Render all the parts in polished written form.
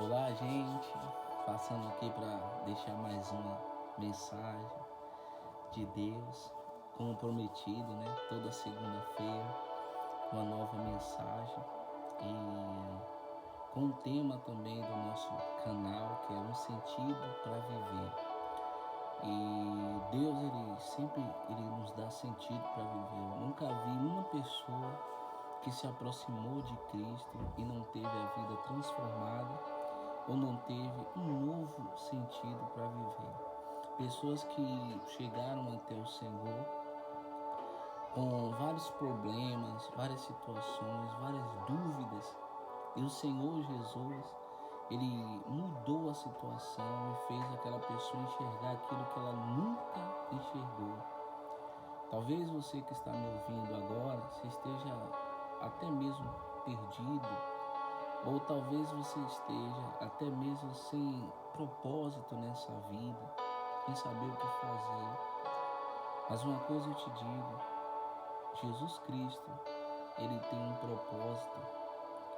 Olá, gente, passando aqui para deixar mais uma mensagem de Deus, como prometido, né? Toda segunda-feira, uma nova mensagem e com o tema também do nosso canal, que é um sentido para viver. E Deus, ele nos dá sentido para viver. Eu nunca vi uma pessoa que se aproximou de Cristo e não teve a vida transformada ou não teve um novo sentido para viver. Pessoas que chegaram até o Senhor com vários problemas, várias situações, várias dúvidas, e o Senhor Jesus, ele mudou a situação e fez aquela pessoa enxergar aquilo que ela nunca enxergou. Talvez você que está me ouvindo agora, se esteja até mesmo perdido, ou talvez você esteja até mesmo sem propósito nessa vida, sem saber o que fazer. Mas uma coisa eu te digo, Jesus Cristo, ele tem um propósito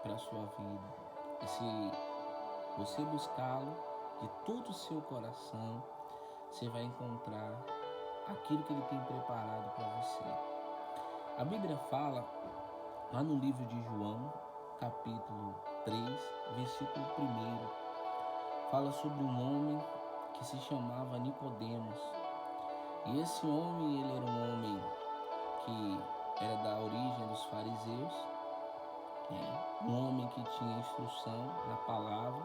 para a sua vida. E se você buscá-lo de todo o seu coração, você vai encontrar aquilo que ele tem preparado para você. A Bíblia fala, lá no livro de João, capítulo 3, versículo 1, fala sobre um homem que se chamava Nicodemos. E esse homem, ele era um homem que era da origem dos fariseus, um homem que tinha instrução na palavra,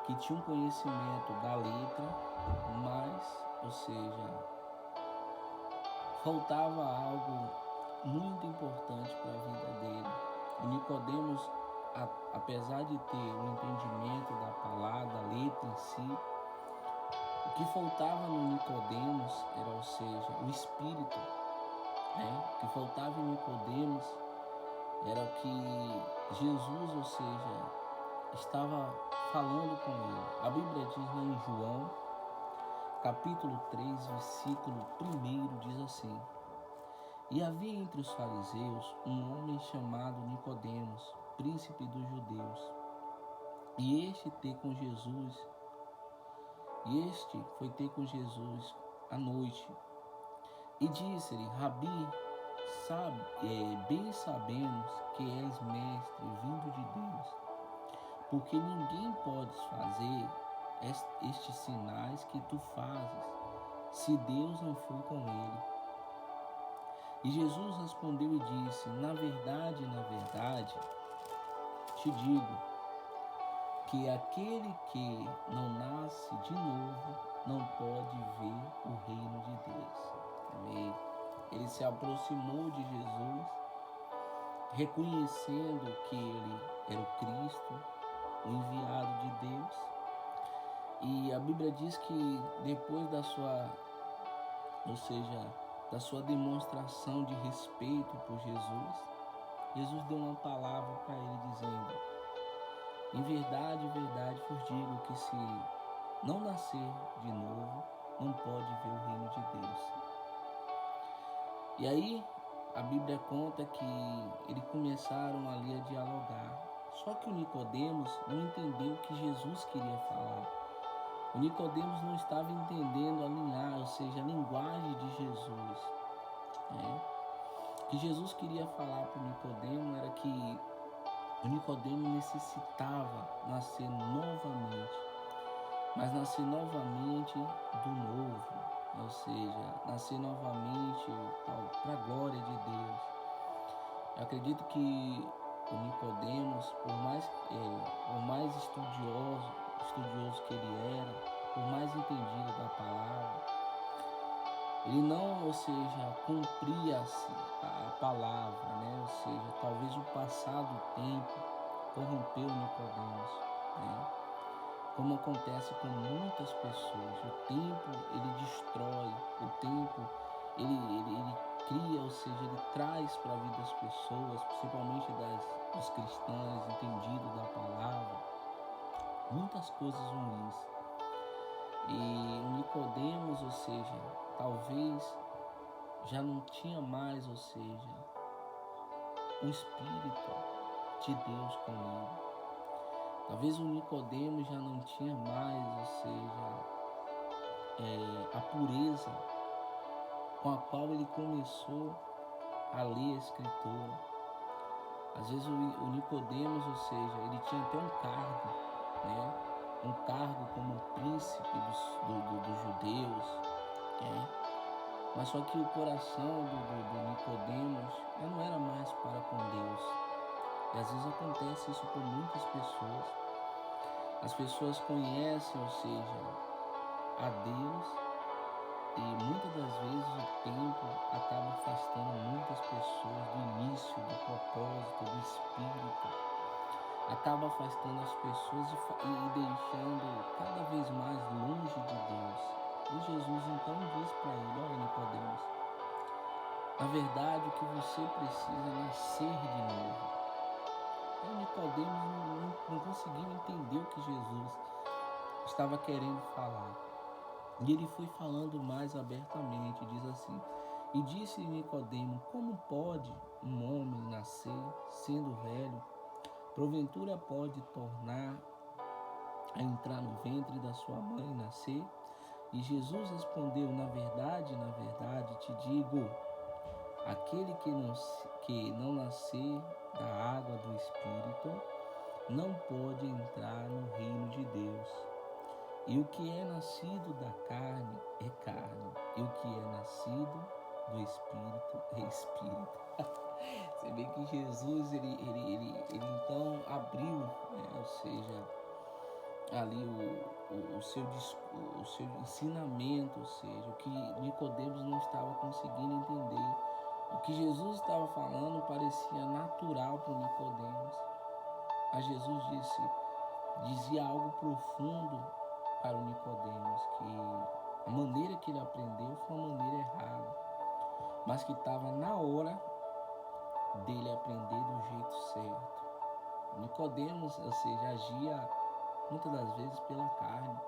que tinha um conhecimento da letra, mas, ou seja, faltava algo muito importante para a vida dele. E Nicodemos, apesar de ter o entendimento da palavra, da letra em si, o que faltava no Nicodemos era, ou seja, o Espírito. O que faltava em Nicodemos era que Jesus, ou seja, estava falando com ele. A Bíblia diz lá em João, capítulo 3, versículo 1, diz assim: E havia entre os fariseus um homem chamado Nicodemos, príncipe dos judeus. E este foi ter com Jesus à noite. E disse-lhe: Rabi, bem sabemos que és mestre vindo de Deus, porque ninguém pode fazer estes sinais que tu fazes, se Deus não for com ele. E Jesus respondeu e disse: Na verdade, te digo, que aquele que não nasce de novo não pode ver o reino de Deus. Amém. Ele se aproximou de Jesus, reconhecendo que ele era o Cristo, o enviado de Deus. E a Bíblia diz que depois da sua demonstração de respeito por Jesus, Jesus deu uma palavra para ele dizendo: Em verdade, vos digo que se não nascer de novo, não pode ver o reino de Deus. E aí, a Bíblia conta que eles começaram ali a dialogar. Só que o Nicodemos não entendeu o que Jesus queria falar. O Nicodemos não estava entendendo a linguagem de Jesus. O que Jesus queria falar para o Nicodemo era que o Nicodemo necessitava nascer novamente, mas nascer novamente do novo, ou seja, nascer novamente para a glória de Deus. Eu acredito que o Nicodemos, por mais estudioso que ele era, por mais entendido da palavra, ele não, cumpria a palavra, Ou seja, talvez o passar do tempo corrompeu Nicodemos, Como acontece com muitas pessoas. O tempo, ele destrói, o tempo, ele cria, ele traz para a vida das pessoas, principalmente dos cristãos, entendidos da palavra, muitas coisas ruins. E o Nicodemos, talvez já não tinha mais, o Espírito de Deus com ele. vezes o Nicodemos já não tinha mais, ou seja, a pureza com a qual ele começou a ler a Escritura. Às vezes o Nicodemos, ou seja, ele tinha até um cargo, né? Um cargo como príncipe dos judeus, né? Mas só que o coração do Nicodemos não era mais para com Deus. E às vezes acontece isso com muitas pessoas. As pessoas conhecem, ou seja, a Deus, e muitas das vezes o tempo acaba afastando muitas pessoas do início, do propósito, do Espírito. Acaba afastando as pessoas e deixando cada vez mais longe de Deus. E Jesus então diz para ele: olha, Nicodemos, na verdade o que você precisa é nascer de novo. E Nicodemos não conseguiu entender o que Jesus estava querendo falar. E ele foi falando mais abertamente, diz assim: e disse Nicodemo: como pode um homem nascer sendo velho? Porventura pode tornar a entrar no ventre da sua mãe e nascer? E Jesus respondeu: na verdade, te digo, aquele que não nascer da água do Espírito não pode entrar no reino de Deus. E o que é nascido da carne é carne, e o que é nascido do Espírito é Espírito. Você vê que Jesus, ele então abriu, né, ou seja, ali o seu ensinamento, ou seja, o que Nicodemos não estava conseguindo entender. O que Jesus estava falando parecia natural para o Nicodemos. Mas Jesus dizia algo profundo para o Nicodemos, que a maneira que ele aprendeu foi uma maneira errada, mas que estava na hora dele aprender do jeito certo. Nicodemos, ou seja, agia muitas das vezes pela carne.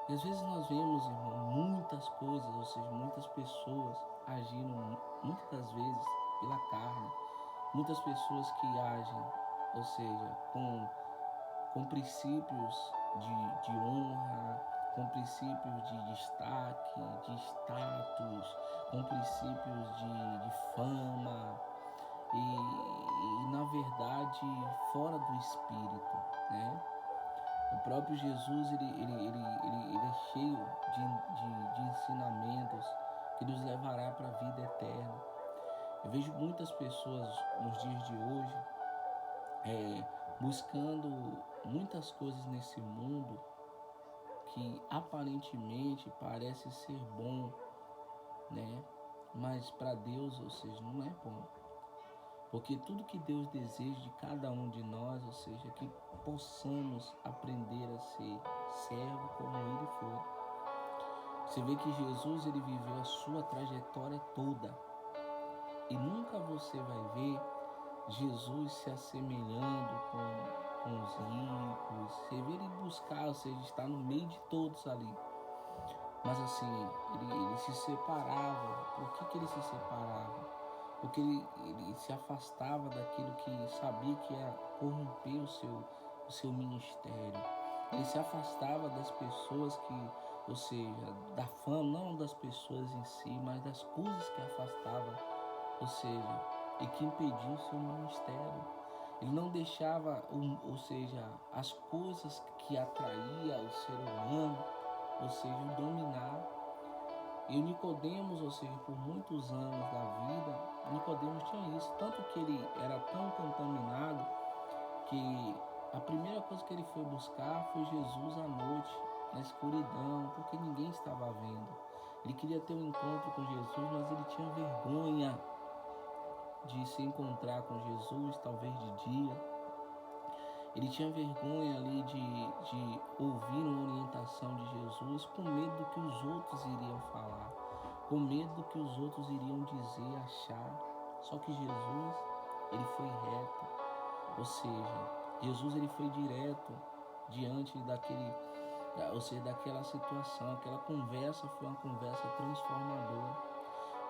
E às vezes nós vemos, irmão, muitas coisas, ou seja, muitas pessoas agindo muitas das vezes pela carne. Muitas pessoas que agem, ou seja, com princípios de honra, com princípios de destaque, de status, com princípios de fama e na verdade fora do Espírito, né? O próprio Jesus ele é cheio de ensinamentos que nos levará para a vida eterna. Eu vejo muitas pessoas nos dias de hoje buscando muitas coisas nesse mundo que aparentemente parece ser bom, né? Mas para Deus, ou seja, não é bom. Porque tudo que Deus deseja de cada um de nós, ou seja, que possamos aprender a ser servo como Ele foi. Você vê que Jesus, ele viveu a sua trajetória toda. E nunca você vai ver Jesus se assemelhando com os ricos. Você vê ele buscar, ou seja, estar no meio de todos ali. Mas assim, ele se separava. Por que ele se separava? Porque ele se afastava daquilo que sabia que ia corromper o seu ministério. Ele se afastava das pessoas que, ou seja, da fama, não das pessoas em si, mas das coisas que afastavam, ou seja, e que impediam o seu ministério. Ele não deixava, ou seja, as coisas que atraía o ser humano, ou seja, o dominar. E o Nicodemos, ou seja, por muitos anos da vida, Nicodemos tinha isso, tanto que ele era tão contaminado que a primeira coisa que ele foi buscar foi Jesus à noite, na escuridão, porque ninguém estava vendo. Ele queria ter um encontro com Jesus, mas ele tinha vergonha de se encontrar com Jesus, talvez de dia. Ele tinha vergonha ali de ouvir uma orientação de Jesus, com medo do que os outros iriam falar, com medo do que os outros iriam dizer, achar. Só que Jesus, ele foi reto, ou seja, Jesus ele foi direto diante daquela situação. Aquela conversa foi uma conversa transformadora.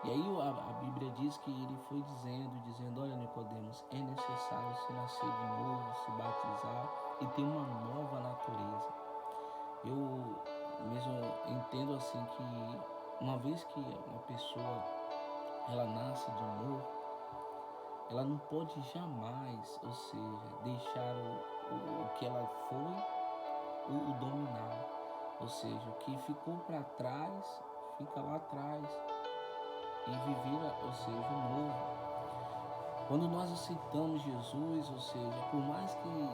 E aí a Bíblia diz que ele foi dizendo, olha, Nicodemos, é necessário se nascer de novo, se batizar e ter uma nova natureza. Eu mesmo entendo assim que uma vez que uma pessoa ela nasce de novo, ela não pode jamais, ou seja, deixar o que ela foi, o dominar. Ou seja, o que ficou para trás, fica lá atrás e viver, ou seja, o novo. Quando nós aceitamos Jesus, ou seja, por mais que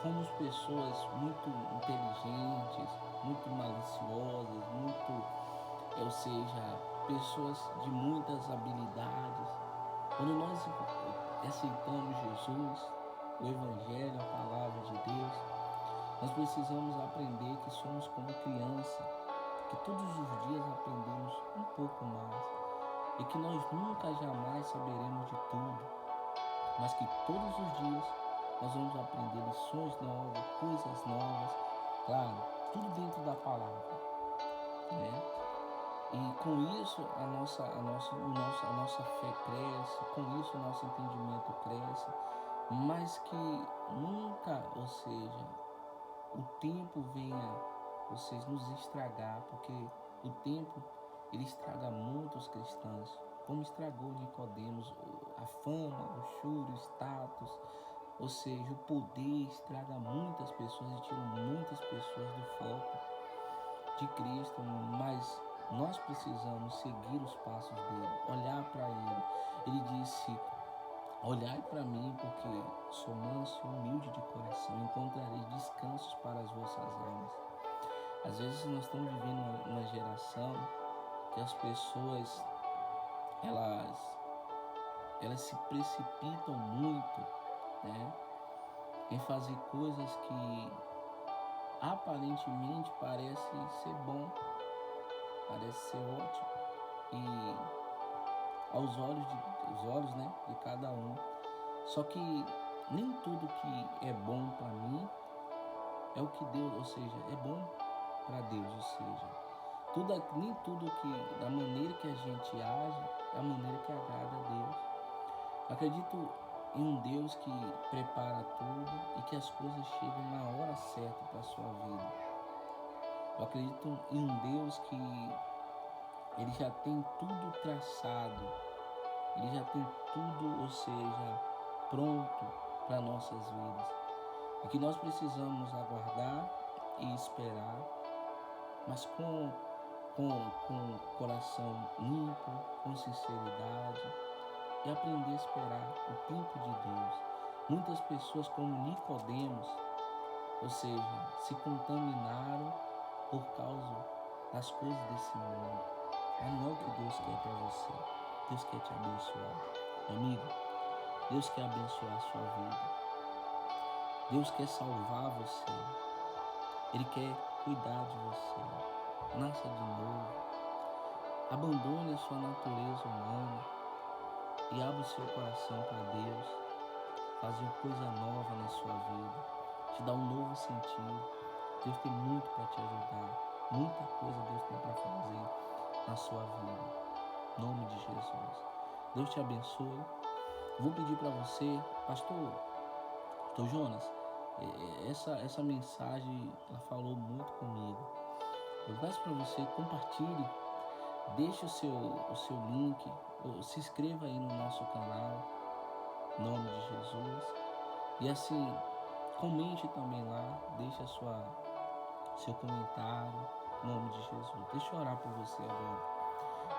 fomos pessoas muito inteligentes, muito maliciosas, ou seja, pessoas de muitas habilidades, quando nós aceitamos Jesus, o Evangelho, a palavra de Deus, nós precisamos aprender que somos como criança, que todos os dias aprendemos um pouco mais e que nós nunca jamais saberemos de tudo, mas que todos os dias nós vamos aprender lições novas, coisas novas, claro, tudo dentro da palavra, né? E com isso a nossa fé cresce, com isso o nosso entendimento cresce, mas que nunca, ou seja, o tempo venha, ou seja, nos estragar, porque o tempo ele estraga muitos cristãos, como estragou Nicodemos, a fama, o choro, o status, ou seja, o poder estraga muitas pessoas e tira muitas pessoas do foco de Cristo, mas nós precisamos seguir os passos dele, olhar para ele. Ele disse: olhai para mim, porque sou manso e humilde de coração, encontrarei descansos para as vossas almas. Às vezes nós estamos vivendo uma geração que as pessoas elas se precipitam muito, né, em fazer coisas que aparentemente parece ser bom, parece ser ótimo e aos olhos, né, de cada um. Só que nem tudo que é bom para mim é o que Deus, ou seja, é bom para Deus, ou seja, nem tudo que da maneira que a gente age é a maneira que agrada a Deus. Eu acredito em um Deus que prepara tudo e que as coisas chegam na hora certa para a sua vida. Eu acredito em um Deus que ele já tem tudo traçado, ele já tem tudo, ou seja, pronto para nossas vidas. E que nós precisamos aguardar e esperar, mas com o coração limpo, com sinceridade e aprender a esperar o tempo de Deus. Muitas pessoas como Nicodemos, ou seja, se contaminaram por causa das coisas desse mundo. Mas não é o que Deus quer para você. Deus quer te abençoar. Meu amigo, Deus quer abençoar a sua vida. Deus quer salvar você. Ele quer cuidar de você. Nasça de novo. Abandone a sua natureza humana e abra o seu coração para Deus fazer coisa nova na sua vida, te dar um novo sentido. Deus tem muito para te ajudar. Muita coisa Deus tem para fazer na sua vida. Em nome de Jesus. Deus te abençoe. Vou pedir para você, Pastor Jonas, essa mensagem ela falou muito comigo. Eu peço para você, compartilhe, deixe o seu link, ou se inscreva aí no nosso canal, em nome de Jesus. E assim, comente também lá, deixe seu comentário, em nome de Jesus. Deixa eu orar por você agora.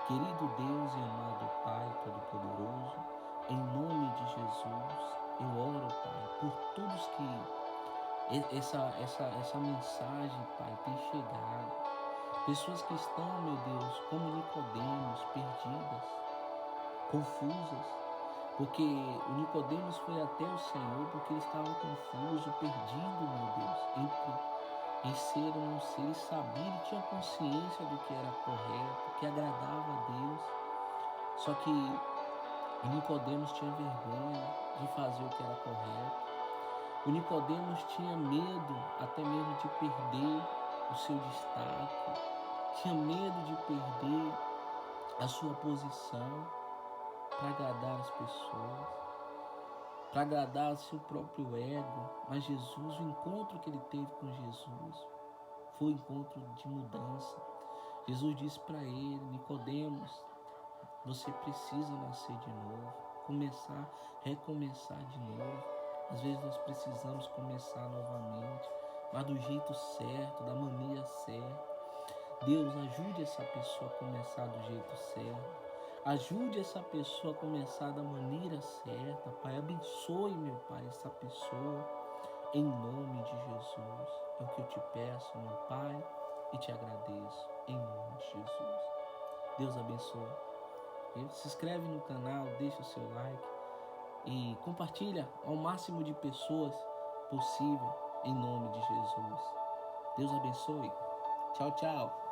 Querido Deus e amado Pai Todo-Poderoso, em nome de Jesus, eu oro, Pai, por todos que essa mensagem, Pai, tem chegado. Pessoas que estão, meu Deus, como Nicodemos, perdidas, confusas, porque o Nicodemos foi até o Senhor porque ele estava confuso, perdido, meu Deus, em ser ou não ser, ele sabia, ele tinha consciência do que era correto, que agradava a Deus, só que o Nicodemos tinha vergonha de fazer o que era correto. O Nicodemos tinha medo até mesmo de perder o seu destaque, tinha medo de perder a sua posição para agradar as pessoas, para agradar o seu próprio ego. Mas Jesus, o encontro que ele teve com Jesus foi um encontro de mudança. Jesus disse para ele: Nicodemos, você precisa nascer de novo, recomeçar de novo. Às vezes nós precisamos começar novamente, mas do jeito certo, da maneira certa. Deus, ajude essa pessoa a começar do jeito certo. Ajude essa pessoa a começar da maneira certa. Pai, abençoe, meu Pai, essa pessoa. Em nome de Jesus. É o que eu te peço, meu Pai, e te agradeço. Em nome de Jesus. Deus abençoe. Se inscreve no canal, deixa o seu like e compartilha ao máximo de pessoas possível. Em nome de Jesus. Deus abençoe. Tchau, tchau.